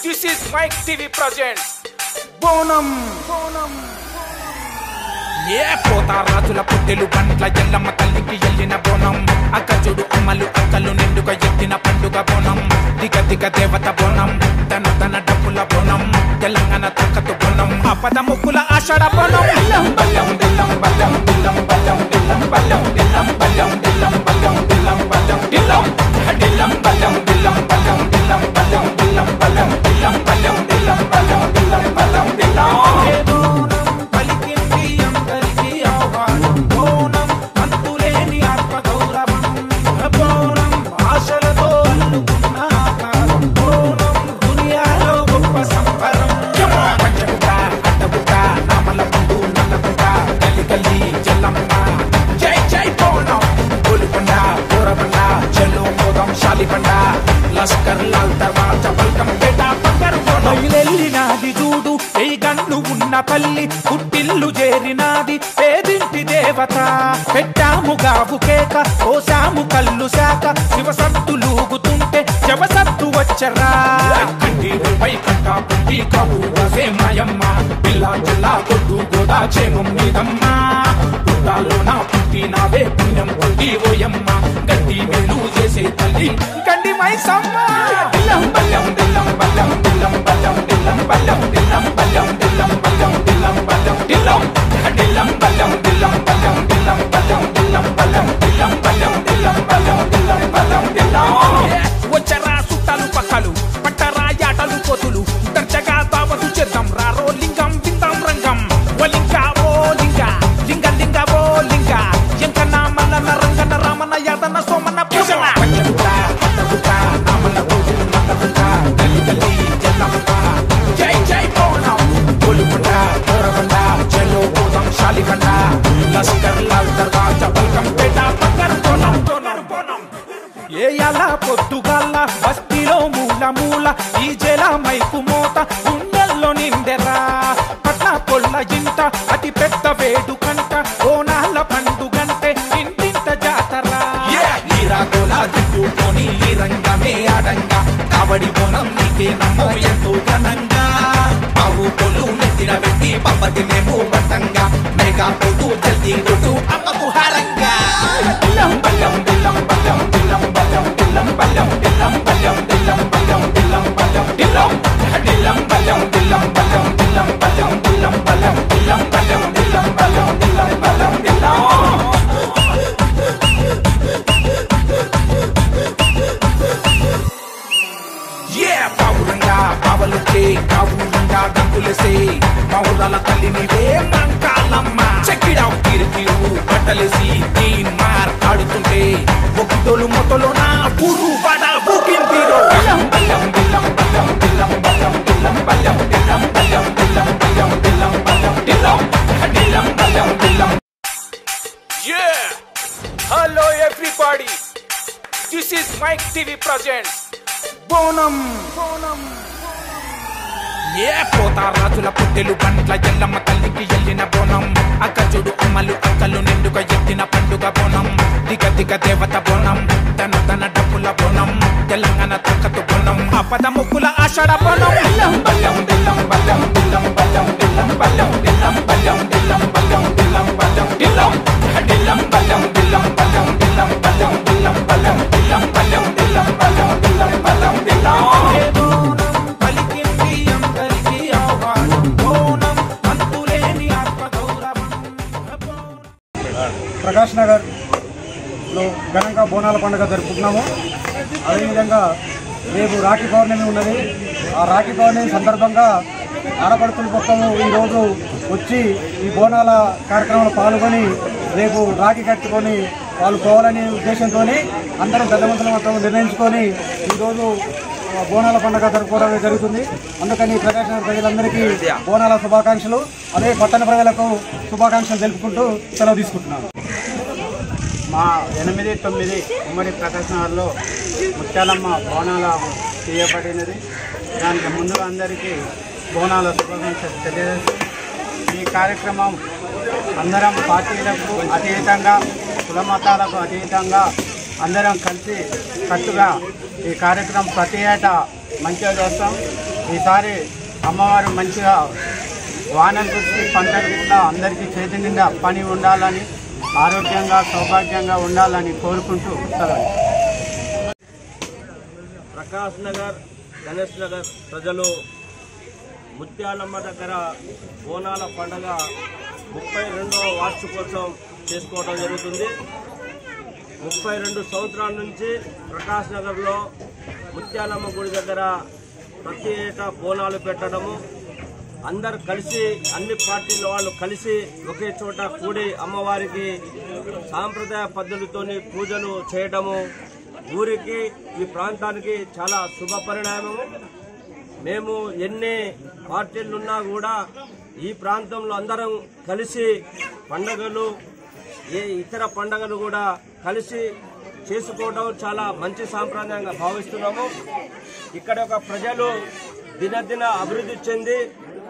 This is Mike TV presents Bonam. ఏ పోతారాజుల పుట్టెలు పండ్ల ఎల్లమ్మ తల్లికి ఎల్లిన బోనం అక్కచుడు అమ్మలు అక్కలు నిండుగా ఎత్తిన పండుగ బోనం దిగ దిగ దేవత బోనం తన తన డప్పుల బోనం తెలంగాణ తక్కతు బోనం ఆపద ముక్కుల ఆషాఢ బోనం దిల్లం బల్లం దిల్లం బల్లం దిల్లం బల్లం దిల్లం బల్లం దిల్లం బల్లం దిల్లం బల్లం దిల్లం బల్లం దిల్లం దిల్లం బల్లం దిల్లం బల్లం దిల్లం బల్లం దిల్లం బల్లం దిల్లం బల్లం దిల్లం బల్లం దిల్లం బల్లం దిల్లం బయలెల్లినాది చూడు వెయ్యి గన్ను ఉన్న తల్లి పుట్టిల్లు చేరినాది పేదింటి దేవత పెట్టాము గావు కేక కోసాము కళ్ళు శాక శివసత్తులూగుతుంటే శవసత్తు వచ్చరా పై కంట పుట్టి కబూసే మాయమ్మ పిల్ల జిల్లా కొట్టు గోదా చేమం మీదమ్మ పుట్టాలో నా పుట్టి నావే పుణ్యం కొట్టి ఓయమ్మ గడ్డి మేలు చేసే తల్లి గండి మైసమ్మ దిల్లం బల్లం దిల్లం బల్లం దిల్లం బల్లం దిల్లం బల్లం దిల్లం బల్లం దిల్లం బల్లం దిల్లం బల్లం దిల్లం దిల్లం బల్లం దిల్లం బల్లం దిల్లం బల్లం దిల్లం బల్లం దిల్లం బల్లం దిల్లం బల్లం దిల్లం బల్లం దిల్లం వచ్చరా సుట్టాలు పక్కలు పట్టరా యాటలు కోతులు దర్జగా దావతు చేద్దాం రారో లింగం విందాం రంగం వలింగా ఓ లింగా లింగ లింగ ఓ లింగా ఎంకన్నా మల్లన్న రంగన్న రామన్న యాదన్న సోమన్న పూజన పంచగుట్ట పట్టగుట్ట నామల్ల పూజలు మండగుట్ట గల్లి గల్లి జల్లమ్మ జై జై బోనం గోలుకొండ కోరబండ చెలో బోధం శాలిబండ లస్కర్ లాల్ దర్వాజా బల్గం పేట పక్కర్ బోనం బోనం ఏ అలా పొద్దుగాల బస్తీలో మూల మూల ఈ జల మైకు మోత గుండెల్లో నిండెరా పట్ల కొల్ల ఇంట అతి పెద్ద వేడుకంట బోనాల పండుగంటే ఇంటింట జాతరా ఈరాగోలా దిక్కుకొని ఈ రంగమే ఆడంగా కావడి బోనం నీకే నమ్మో ఎంతో ఘనంగా ఆవు పొలు నెత్తిన పెట్టి పబ్బతి మేము పట్టంగా మేఘా పొద్దు జల్దీ కొట్టు అమ్మకు హారంగా దిల్లం బల్లం దిల్లం బల్లం దిల్లం బల్లం దిల్లం బల్లం దిల్లం బల్లం దిల్లం బల్లం దిల్లం బల్లం దిల్లం దిల్లం బల్లం దిల్లం బల్లం దిల్లం బల్లం దిల్లం బల్లం దిల్లం బల్లం దిల్లం బల్లం దిల్లం బల్లం దిల్లం పావురంగా పావలుకే కావురంగా గంతులేసే పావురాల తల్లి నీవే మంకాలమ్మ చెక్కిడా తిరిగిరు బట్టలేసి తీన్ మార్ ఆడుతుంటే ఒక్కటోలు మొత్తలో నా ఊరు వడ బుకింటిరో బల్లం బల్లం దిల్లం బల్లం దిల్లం బల్లం దిల్లం బల్లం దిల్లం బల్లం దిల్లం బల్లం దిల్లం బల్లం దిల్లం దిల్లం బల్లం దిల్లం hello everybody this is Mic TV presents Bonam ఏ పోతారాజుల పుట్టెలు పండ్ల ఎల్లమ్మ తల్లికి ఎల్లిన బోనం అక్కచుడు అమ్మలు అక్కలు నిండుగా ఎత్తిన పండుగ బోనం దిగ దిగ దేవత బోనం తన తన డప్పుల బోనం తెలంగాణ తక్కతు బోనం ఆపద ముక్కుల ఆషాఢ బోనం దిల్లం బల్లం దిల్లం బల్లం దిల్లం బల్లం దిల్లం బల్లం దిల్లం బల్లం దిల్లం బల్లం దిల్లం బల్లం దిల్లం దిల్లం బల్లం దిల్లం బల్లం దిల్లం బల్లం దిల్లం బల్లం దిల్లం బల్లం దిల్లం బల్లం దిల్లం బల్లం దిల్లం ప్రకాష్ నగర్లో ఘనంగా బోనాల పండుగ జరుపుకుంటున్నాము. అదేవిధంగా రేపు రాఖీ పౌర్ణమి ఉన్నది. ఆ రాఖీ పౌర్ణమి సందర్భంగా ఆడపడుతుల మొత్తము ఈరోజు వచ్చి ఈ బోనాల కార్యక్రమంలో పాల్గొని రేపు రాఖీ కట్టుకొని వాళ్ళు పోవాలనే ఉద్దేశంతో అందరం పెద్దమంతుల మొత్తం నిర్ణయించుకొని ఈరోజు బోనాల పండుగ జరుపుకోవడం జరుగుతుంది. అందుకని ప్రకాష్ నగర్ ప్రజలందరికీ బోనాల శుభాకాంక్షలు, అదే పట్టణ ప్రజలకు శుభాకాంక్షలు తెలుపుకుంటూ సెలవు తీసుకుంటున్నాను. మా 8-9 ఉమ్మడి ప్రకాష్ నగర్లో ముత్యాలమ్మ బోనాల చేయబడినది. దానికి ముందుగా అందరికీ బోనాల శుభాకాంక్షలు తెలియజేస్తూ ఈ కార్యక్రమం అందరం పార్టీలకు అతీతంగా కులమతాలకు అతీతంగా అందరం కలిసి కట్టుగా ఈ కార్యక్రమం ప్రతి ఏటా మంచిగా చేస్తాం. ఈసారి అమ్మవారు మంచిగా వానలు కురిసి పంటలు గిట్లా అందరికీ చేతి నిండా పని ఉండాలని, ఆరోగ్యంగా సౌభాగ్యంగా ఉండాలని కోరుకుంటూ సెలవు. ప్రకాష్ నగర్, గణేష్ నగర్ ప్రజలు ముత్యాలమ్మ దగ్గర బోనాల పండుగ 32వ వార్షికోత్సవం చేసుకోవడం జరుగుతుంది. 32 సంవత్సరాల నుంచి ప్రకాష్ నగర్లో ముత్యాలమ్మ గుడి దగ్గర ప్రతి ఏటా బోనాలు పెట్టడము, అందరు కలిసి అన్ని పార్టీల వాళ్ళు కలిసి ఒకే చోట కూడి అమ్మవారికి సాంప్రదాయ పద్ధతితోని పూజలు చేయడము ఊరికి ఈ ప్రాంతానికి చాలా శుభ పరిణామము. మేము ఎన్ని పార్టీలున్నా కూడా ఈ ప్రాంతంలో అందరం కలిసి పండగలు, ఏ ఇతర పండగలు కూడా కలిసి చేసుకోవడం చాలా మంచి సాంప్రదాయంగా భావిస్తున్నాము. ఇక్కడ ఒక ప్రజలు దినదిన అభివృద్ధి చెంది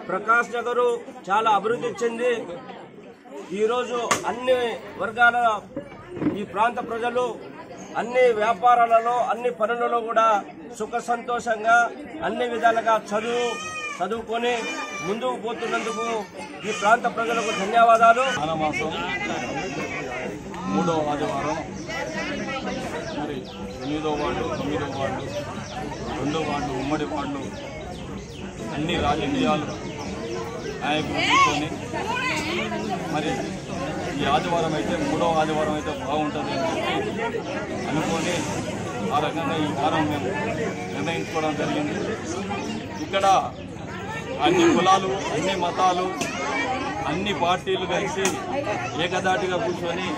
ప్రకాష్ నగరు చాలా అభివృద్ధి చెంది ఈరోజు అన్ని వర్గాల ఈ ప్రాంత ప్రజలు అన్ని వ్యాపారాలలో అన్ని పనులలో కూడా సుఖ సంతోషంగా అన్ని విధాలుగా చదువుకొని ముందుకు పోతున్నందుకు ఈ ప్రాంత ప్రజలకు ధన్యవాదాలు. మాసం 3వ ఆదివారం మరి 8వ వార్డు, 9వ వార్డు, 2వ వార్డు, ఉమ్మడి వార్డు అన్ని రాజకీయాలు నాయకులు కూర్చొని మరి ఈ ఆదివారం అయితే 3వ ఆదివారం అయితే బాగుంటుంది అని చెప్పి అనుకొని ఆ రకంగా ఈ వారం మేము నిర్ణయించుకోవడం జరిగింది. ఇక్కడ అన్ని కులాలు, అన్ని మతాలు, అన్ని పార్టీలు కలిసి ఏకదాటిగా కూర్చొని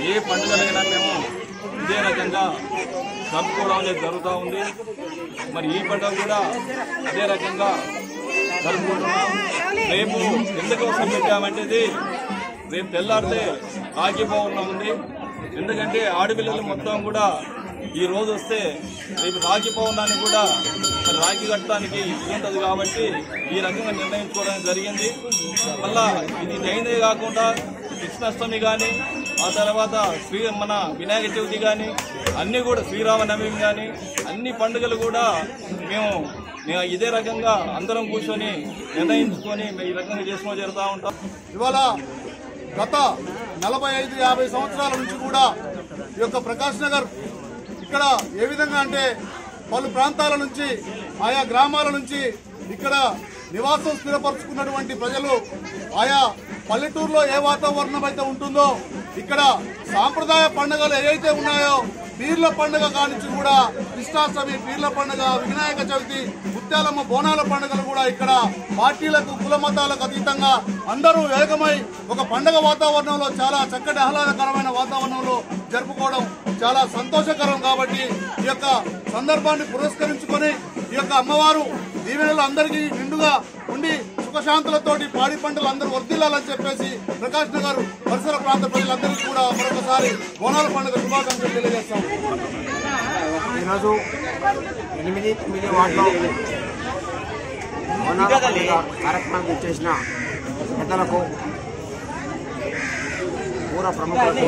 ఏ పండుగలైనా మేము ఇదే రకంగా జరుపుకోవడం అనేది జరుగుతూ ఉంది. మరి ఈ పండుగ కూడా అదే రకంగా జరుపుకుంటున్నాం. రేపు ఎందుకోసం పెట్టామంటే రేపు తెల్లారితే రాఖీ పౌర్ణమి ఉంది. ఎందుకంటే ఆడపిల్లలు మొత్తం కూడా ఈ రోజు వస్తే రేపు రాఖీ పౌర్ణాన్ని కూడా రాఖీ కట్టడానికి ఉంటుంది కాబట్టి ఈ రకంగా నిర్ణయించుకోవడం జరిగింది. మళ్ళా ఇది జయంతి కాకుండా కృష్ణాష్టమి కానీ, ఆ తర్వాత మన వినాయక చవితి కానీ, అన్ని కూడా శ్రీరామనవమి కానీ అన్ని పండుగలు కూడా మేము ఇదే రకంగా అందరం కూర్చొని నిర్ణయించుకొని ఈ రకంగా చేసుకుని జరుగుతూ ఉంటాం. ఇవాళ గత 45-50 సంవత్సరాల నుంచి కూడా ఈ యొక్క ప్రకాష్ నగర్ ఇక్కడ ఏ విధంగా అంటే పలు ప్రాంతాల నుంచి, ఆయా గ్రామాల నుంచి ఇక్కడ నివాసం స్థిరపరుచుకున్నటువంటి ప్రజలు ఆయా పల్లెటూరులో ఏ వాతావరణం అయితే ఉంటుందో ఇక్కడ సాంప్రదాయ పండుగలు ఏవైతే ఉన్నాయో పీర్ల పండుగ కానించి కూడా కృష్ణాష్టమి, పీర్ల పండుగ, వినాయక చవితి, ముత్యాలమ్మ బోనాల పండుగలు కూడా ఇక్కడ పార్టీలకు, కుల మతాలకు అతీతంగా అందరూ ఏకమై ఒక పండుగ వాతావరణంలో చాలా చక్కటి ఆహ్లాదకరమైన వాతావరణంలో జరుపుకోవడం చాలా సంతోషకరం. కాబట్టి ఈ యొక్క సందర్భాన్ని పురస్కరించుకొని ఈ యొక్క అమ్మవారు దీవెనలు అందరికీ నిండుగా ఉండి సుఖశాంతులతోటి పాడి పంటలు అందరూ వర్ధిల్లాలని చెప్పేసి ప్రకాష్ నగర్ పరిసర ప్రాంత ప్రజలందరికీ కూడా మరొకసారి బోనాల పండుగ శుభాకాంక్షలు తెలియజేస్తాం. ఈరోజు 8-9 వార్డులో బోనాల పండుగ కార్యక్రమానికి ఇచ్చేసిన పెద్దలకు, పూర్వ ప్రముఖులకు,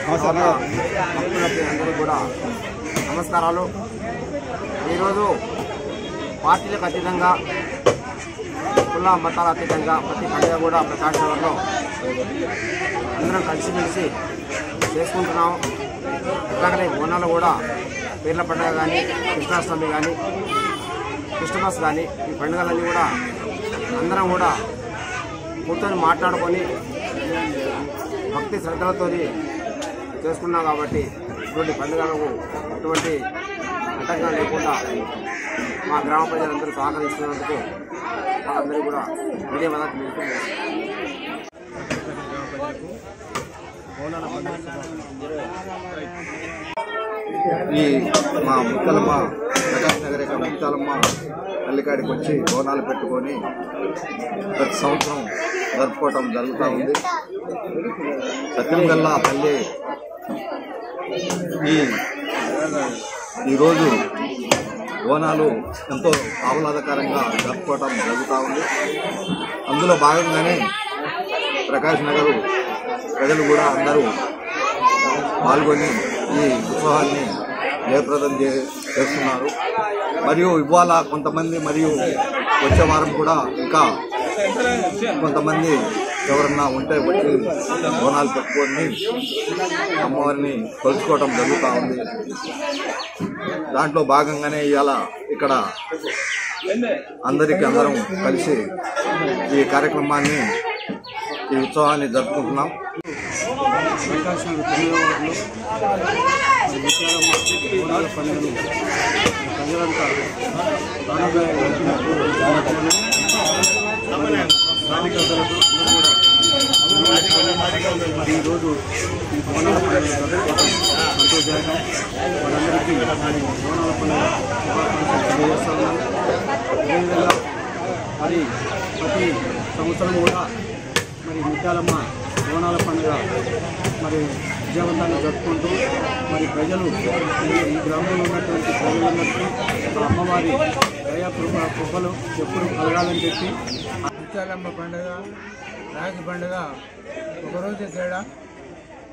భక్తులకి అందరికీ కూడా నమస్కారాలు. ఈరోజు పార్టీలకు అతీతంగా, కుల మతాల అతీతంగా ప్రతి పండుగ కూడా ప్రకాష్ నగర్లో అందరం కలిసిమెలిసి చేసుకుంటున్నాం. అట్లాగనే బోనాలు కూడా పీర్ల పండుగ కానీ, కృష్ణాష్టమి కానీ, క్రిస్టమస్ కానీ ఈ పండుగలన్నీ కూడా అందరం కూడా కూర్చొని మాట్లాడుకొని భక్తి శ్రద్ధలతో చేసుకున్నాం. కాబట్టి ఇటువంటి పండుగలకు ఎటువంటి ఆటంకం లేకుండా మా గ్రామ ప్రజలందరూ సహకరిస్తున్నందుకు వాళ్ళందరూ కూడా మీడియా మద్దతు తెలుపుతున్నారు. ఈ మా ముత్యాలమ్మ ప్రకాష్ నగర్ యొక్క ముత్యాలమ్మ పల్లికాడికి వచ్చి బోనాలు పెట్టుకొని ప్రతి సంవత్సరం జరుపుకోవటం జరుగుతూ ఉంది. సత్యంగల్లా పల్లి ఈరోజు బోనాలు ఎంతో ఆహ్లాదకరంగా జరుపుకోవటం జరుగుతూ ఉంది. అందులో భాగంగానే ప్రకాష్ నగర్ ప్రజలు కూడా అందరూ పాల్గొని ఈ ఉత్సవాన్ని జయప్రదం చేస్తున్నారు. మరియు ఇవాళ కొంతమంది మరియు వచ్చే వారం కూడా ఇంకా కొంతమంది ఎవరన్నా ఉంటే వచ్చి బోనాలు పెట్టుకొని అమ్మవారిని కొలుచుకోవడం జరుగుతూ ఉంది. దాంట్లో భాగంగానే ఇవాళ ఇక్కడ అందరం కలిసి ఈ కార్యక్రమాన్ని ఈ ఉత్సవాన్ని జరుపుకుంటున్నాం. ప్రకాశం 9వ వార్డులో బోనాల పండుగను ప్రజలంతా ఈరోజు ఈ బోనాల పండుగ సంతోషదాయకం. వాళ్ళందరికీ బోనాల పండుగ శుభాకాంక్షలు తెలియజేస్తున్నాను. అదేవిధంగా మరి ప్రతి సంవత్సరం కూడా మరి ముత్యాలమ్మ బోనాల పండుగ మరి విజయవంతంగా జరుపుకుంటూ మరి ప్రజలు ఈ గ్రామంలో ఉన్నటువంటి ప్రజలందరికీ అమ్మవారి దయా కృపలు ఎప్పుడు కలగాలని చెప్పి ముత్యాలమ్మ పండుగ రాగి పండుగ ఒకరోజే తేడా.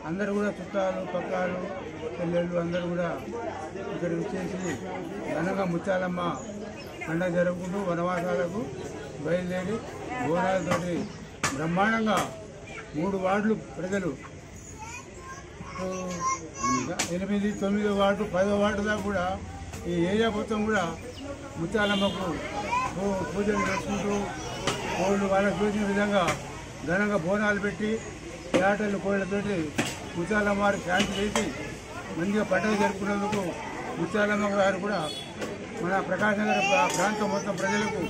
అందరూ కూడా చుట్టాలు పక్కాలు పిల్లలు అందరూ కూడా ఇక్కడ వచ్చేసి ఘనంగా ముత్యాలమ్మ పండుగ జరుపుకుంటూ వనవాసాలకు బయలుదేరి బోనాలతోటి బ్రహ్మాండంగా 3 వార్డులు ప్రజలు 8, 9 వార్డు 10వ వార్డు దాకా కూడా ఈ ఏరియా మొత్తం కూడా ముత్యాలమ్మకు పూజలు చేసుకుంటూ కోళ్ళు వాళ్ళకి చూసిన విధంగా ఘనంగా బోనాలు పెట్టి ఆటలు కోళ్ళతోటి ముత్యాలమ్మ వారి శాంతి చేసి మంచిగా పండుగ జరుపుకున్నందుకు ముత్యాలమ్మ గారు కూడా మన ప్రకాశం నగర ప్రాంతం మొత్తం ప్రజలకు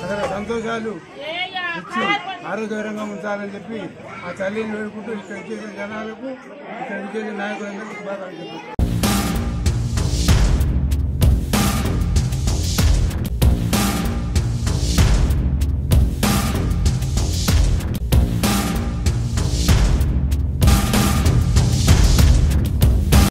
సకల సంతోషాలు ఇచ్చి ఆరోగ్యకరంగా ఉంచాలని చెప్పి ఆ తల్లిని వేడుకుంటూ ఇక్కడ ఇచ్చేసిన జనాలకు ఇక్కడ ఇచ్చేసిన నాయకులందరికీ శుభాకాంక్షలు.